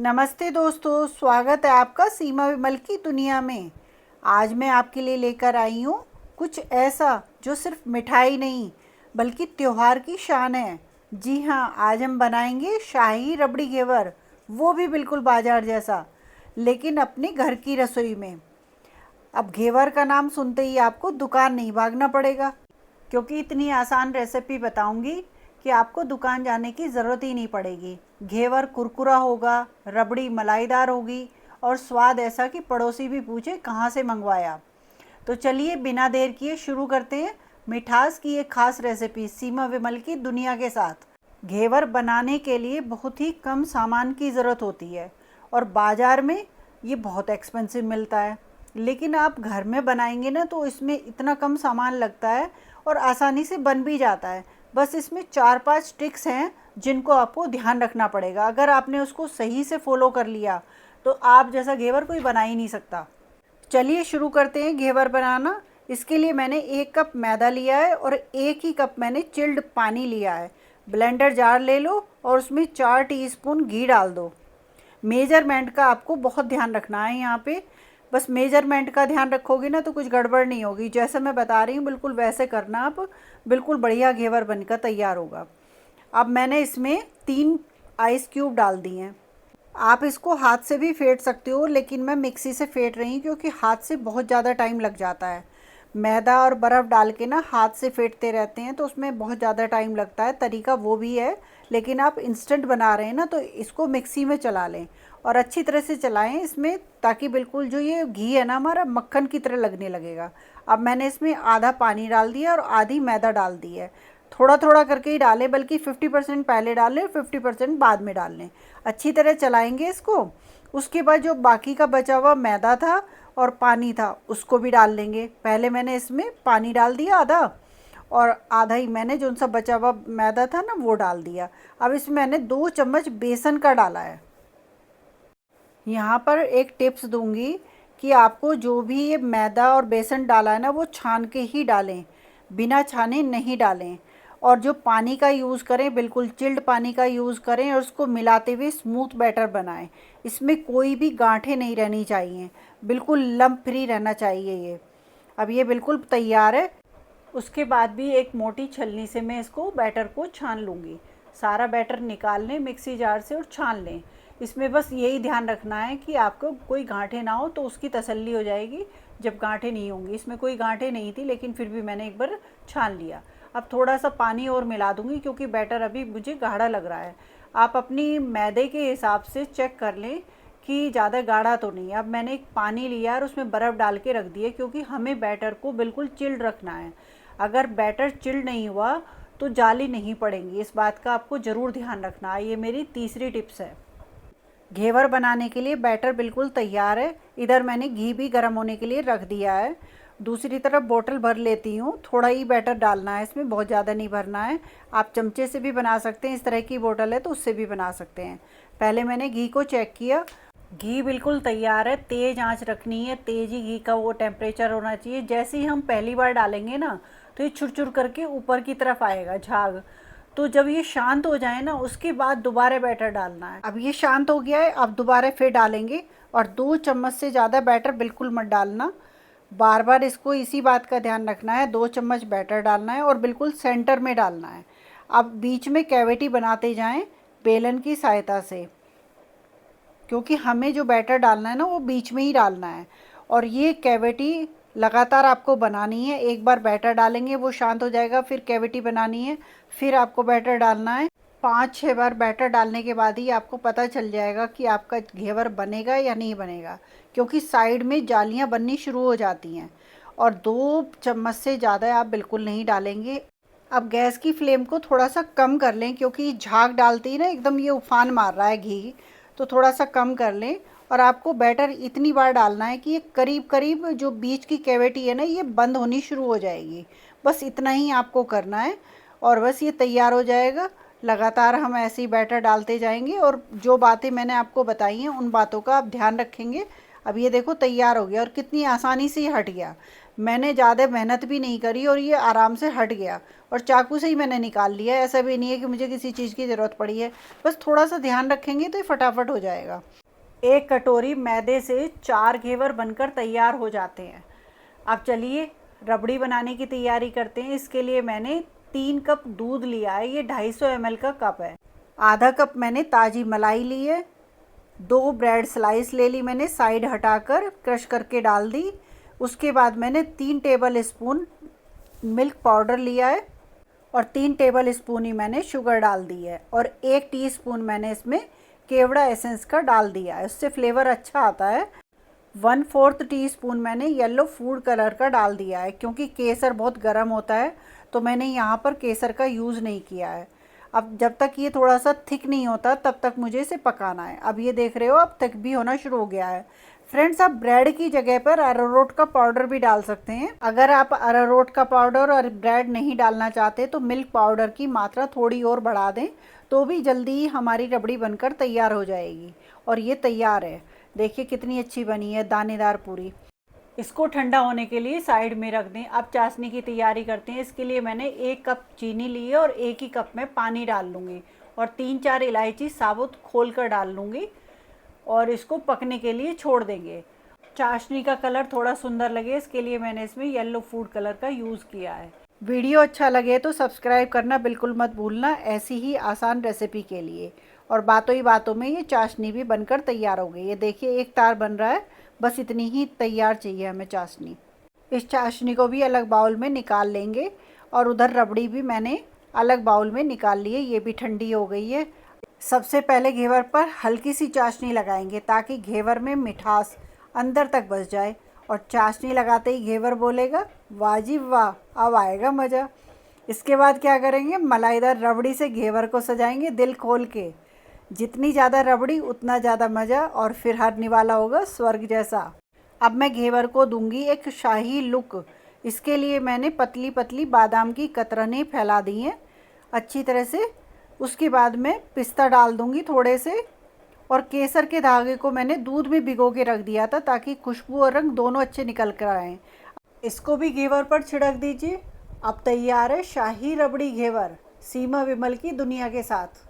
नमस्ते दोस्तों, स्वागत है आपका सीमा विमल की दुनिया में। आज मैं आपके लिए लेकर आई हूँ कुछ ऐसा जो सिर्फ मिठाई नहीं बल्कि त्योहार की शान है। जी हाँ, आज हम बनाएंगे शाही रबड़ी घेवर, वो भी बिल्कुल बाजार जैसा, लेकिन अपने घर की रसोई में। अब घेवर का नाम सुनते ही आपको दुकान नहीं भागना पड़ेगा, क्योंकि इतनी आसान रेसिपी बताऊंगी कि आपको दुकान जाने की ज़रूरत ही नहीं पड़ेगी। घेवर कुरकुरा होगा, रबड़ी मलाईदार होगी और स्वाद ऐसा कि पड़ोसी भी पूछे कहाँ से मंगवाया। तो चलिए बिना देर किए शुरू करते हैं मिठास की एक खास रेसिपी सीमा विमल की दुनिया के साथ। घेवर बनाने के लिए बहुत ही कम सामान की ज़रूरत होती है और बाज़ार में ये बहुत एक्सपेंसिव मिलता है, लेकिन आप घर में बनाएंगे ना तो इसमें इतना कम सामान लगता है और आसानी से बन भी जाता है। बस इसमें 4-5 ट्रिक्स हैं जिनको आपको ध्यान रखना पड़ेगा। अगर आपने उसको सही से फॉलो कर लिया तो आप जैसा घेवर कोई बना ही नहीं सकता। चलिए शुरू करते हैं घेवर बनाना। इसके लिए मैंने 1 कप मैदा लिया है और 1 ही कप मैंने चिल्ड पानी लिया है। ब्लेंडर जार ले लो और उसमें 4 टीस्पून घी डाल दो। मेजरमेंट का आपको बहुत ध्यान रखना है यहाँ पे। बस मेजरमेंट का ध्यान रखोगे ना तो कुछ गड़बड़ नहीं होगी। जैसे मैं बता रही हूँ बिल्कुल वैसे करना आप, बिल्कुल बढ़िया घेवर बनकर तैयार होगा। अब मैंने इसमें 3 आइस क्यूब डाल दिए हैं। आप इसको हाथ से भी फेंट सकते हो, लेकिन मैं मिक्सी से फेंट रही हूँ क्योंकि हाथ से बहुत ज़्यादा टाइम लग जाता है। मैदा और बर्फ़ डाल के ना हाथ से फेंटते रहते हैं तो उसमें बहुत ज़्यादा टाइम लगता है। तरीका वो भी है, लेकिन आप इंस्टेंट बना रहे हैं ना तो इसको मिक्सी में चला लें और अच्छी तरह से चलाएं इसमें, ताकि बिल्कुल जो ये घी है ना हमारा मक्खन की तरह लगने लगेगा। अब मैंने इसमें आधा पानी डाल दिया और आधी मैदा डाल दी है। थोड़ा थोड़ा करके ही डालें, बल्कि 50% पहले डालें और 50% बाद में डाल लें। अच्छी तरह चलाएंगे इसको। उसके बाद जो बाकी का बचा हुआ मैदा था और पानी था उसको भी डाल लेंगे। पहले मैंने इसमें पानी डाल दिया आधा, और आधा ही मैंने जो सा बचा हुआ मैदा था ना वो डाल दिया। अब इसमें मैंने 2 चम्मच बेसन का डाला है। यहाँ पर एक टिप्स दूंगी कि आपको जो भी ये मैदा और बेसन डाला है ना वो छान के ही डालें, बिना छाने नहीं डालें। और जो पानी का यूज़ करें बिल्कुल चिल्ड पानी का यूज़ करें और उसको मिलाते हुए स्मूथ बैटर बनाएं। इसमें कोई भी गांठें नहीं रहनी चाहिए, बिल्कुल लम्प फ्री रहना चाहिए ये। अब ये बिल्कुल तैयार है। उसके बाद भी एक मोटी छलनी से मैं इसको बैटर को छान लूँगी। सारा बैटर निकाल लें मिक्सी जार से और छान लें। इसमें बस यही ध्यान रखना है कि आपको कोई गांठें ना हो, तो उसकी तसल्ली हो जाएगी जब गांठें नहीं होंगी। इसमें कोई गांठें नहीं थी, लेकिन फिर भी मैंने एक बार छान लिया। अब थोड़ा सा पानी और मिला दूँगी क्योंकि बैटर अभी मुझे गाढ़ा लग रहा है। आप अपनी मैदे के हिसाब से चेक कर लें कि ज़्यादा गाढ़ा तो नहीं है। अब मैंने एक पानी लिया और उसमें बर्फ़ डाल के रख दिया, क्योंकि हमें बैटर को बिल्कुल चिल्ड रखना है। अगर बैटर चिल्ड नहीं हुआ तो जाली नहीं पड़ेंगी। इस बात का आपको ज़रूर ध्यान रखना है। ये मेरी तीसरी टिप्स है। घेवर बनाने के लिए बैटर बिल्कुल तैयार है। इधर मैंने घी भी गर्म होने के लिए रख दिया है। दूसरी तरफ बोतल भर लेती हूँ। थोड़ा ही बैटर डालना है इसमें, बहुत ज़्यादा नहीं भरना है। आप चमचे से भी बना सकते हैं, इस तरह की बोतल है तो उससे भी बना सकते हैं। पहले मैंने घी को चेक किया, घी बिल्कुल तैयार है। तेज़ आंच रखनी है, तेज़ ही घी का वो टेम्परेचर होना चाहिए। जैसे ही हम पहली बार डालेंगे ना तो ये छुर-छुर करके ऊपर की तरफ आएगा झाग। तो जब ये शांत हो जाए ना उसके बाद दोबारा बैटर डालना है। अब ये शांत हो गया है, अब दोबारा फिर डालेंगे। और 2 चम्मच से ज़्यादा बैटर बिल्कुल मत डालना। बार बार इसको इसी बात का ध्यान रखना है। 2 चम्मच बैटर डालना है और बिल्कुल सेंटर में डालना है। अब बीच में कैविटी बनाते जाएं बेलन की सहायता से, क्योंकि हमें जो बैटर डालना है ना वो बीच में ही डालना है। और ये कैविटी लगातार आपको बनानी है। एक बार बैटर डालेंगे वो शांत हो जाएगा, फिर कैविटी बनानी है, फिर आपको बैटर डालना है। 5-6 बार बैटर डालने के बाद ही आपको पता चल जाएगा कि आपका घेवर बनेगा या नहीं बनेगा, क्योंकि साइड में जालियां बननी शुरू हो जाती हैं। और 2 चम्मच से ज़्यादा आप बिल्कुल नहीं डालेंगे। अब गैस की फ्लेम को थोड़ा सा कम कर लें, क्योंकि झाग डालते ही ना एकदम ये उफान मार रहा है घी, तो थोड़ा सा कम कर लें। और आपको बैटर इतनी बार डालना है कि ये करीब करीब जो बीच की कैविटी है ना ये बंद होनी शुरू हो जाएगी। बस इतना ही आपको करना है और बस ये तैयार हो जाएगा। लगातार हम ऐसे ही बैटर डालते जाएंगे और जो बातें मैंने आपको बताई हैं उन बातों का आप ध्यान रखेंगे। अब ये देखो तैयार हो गया और कितनी आसानी से ये हट गया। मैंने ज़्यादा मेहनत भी नहीं करी और ये आराम से हट गया, और चाकू से ही मैंने निकाल लिया। ऐसा भी नहीं है कि मुझे किसी चीज़ की ज़रूरत पड़ी है, बस थोड़ा सा ध्यान रखेंगे तो ये फटाफट हो जाएगा। एक कटोरी मैदे से 4 घेवर बनकर तैयार हो जाते हैं। अब चलिए रबड़ी बनाने की तैयारी करते हैं। इसके लिए मैंने 3 कप दूध लिया है, ये 250 ml का कप है। आधा कप मैंने ताज़ी मलाई ली है। 2 ब्रेड स्लाइस ले ली मैंने, साइड हटाकर क्रश करके डाल दी। उसके बाद मैंने 3 टेबल स्पून मिल्क पाउडर लिया है और 3 टेबल स्पून ही मैंने शुगर डाल दी है, और 1 टीस्पून मैंने इसमें केवड़ा एसेंस का डाल दिया है, उससे फ्लेवर अच्छा आता है। 1/4 टीस्पून मैंने येलो फूड कलर का डाल दिया है, क्योंकि केसर बहुत गर्म होता है तो मैंने यहाँ पर केसर का यूज़ नहीं किया है। अब जब तक ये थोड़ा सा थिक नहीं होता तब तक मुझे इसे पकाना है। अब ये देख रहे हो, अब थिक भी होना शुरू हो गया है। फ्रेंड्स, आप ब्रेड की जगह पर अरारोट का पाउडर भी डाल सकते हैं। अगर आप अरारोट का पाउडर और ब्रेड नहीं डालना चाहते तो मिल्क पाउडर की मात्रा थोड़ी और बढ़ा दें, तो भी जल्दी ही हमारी रबड़ी बनकर तैयार हो जाएगी। और ये तैयार है, देखिए कितनी अच्छी बनी है, दानेदार पूरी। इसको ठंडा होने के लिए साइड में रख दें। अब चाशनी की तैयारी करते हैं। इसके लिए मैंने 1 कप चीनी ली है और 1 ही कप में पानी डाल लूँगी, और 3-4 इलायची साबुत खोल कर डाल लूँगी, और इसको पकने के लिए छोड़ देंगे। चाशनी का कलर थोड़ा सुंदर लगे इसके लिए मैंने इसमें येलो फूड कलर का यूज़ किया है। वीडियो अच्छा लगे तो सब्सक्राइब करना बिल्कुल मत भूलना, ऐसी ही आसान रेसिपी के लिए। और बातों ही बातों में ये चाशनी भी बनकर तैयार हो गई है। देखिए एक तार बन रहा है, बस इतनी ही तैयार चाहिए हमें चाशनी। इस चाशनी को भी अलग बाउल में निकाल लेंगे, और उधर रबड़ी भी मैंने अलग बाउल में निकाल ली है, ये भी ठंडी हो गई है। सबसे पहले घेवर पर हल्की सी चाशनी लगाएंगे ताकि घेवर में मिठास अंदर तक बस जाए, और चाशनी लगाते ही घेवर बोलेगा वाह जी वाह, अब आएगा मज़ा। इसके बाद क्या करेंगे, मलाईदार रबड़ी से घेवर को सजाएंगे दिल खोल के। जितनी ज़्यादा रबड़ी उतना ज़्यादा मज़ा, और फिर हर निवाला होगा स्वर्ग जैसा। अब मैं घेवर को दूंगी एक शाही लुक। इसके लिए मैंने पतली पतली बादाम की कतरनें फैला दी हैं अच्छी तरह से। उसके बाद मैं पिस्ता डाल दूंगी थोड़े से, और केसर के धागे को मैंने दूध में भिगो के रख दिया था ताकि खुशबू और रंग दोनों अच्छे निकल कर आएँ। इसको भी घेवर पर छिड़क दीजिए। अब तैयार है शाही रबड़ी घेवर सीमा विमल की दुनिया के साथ।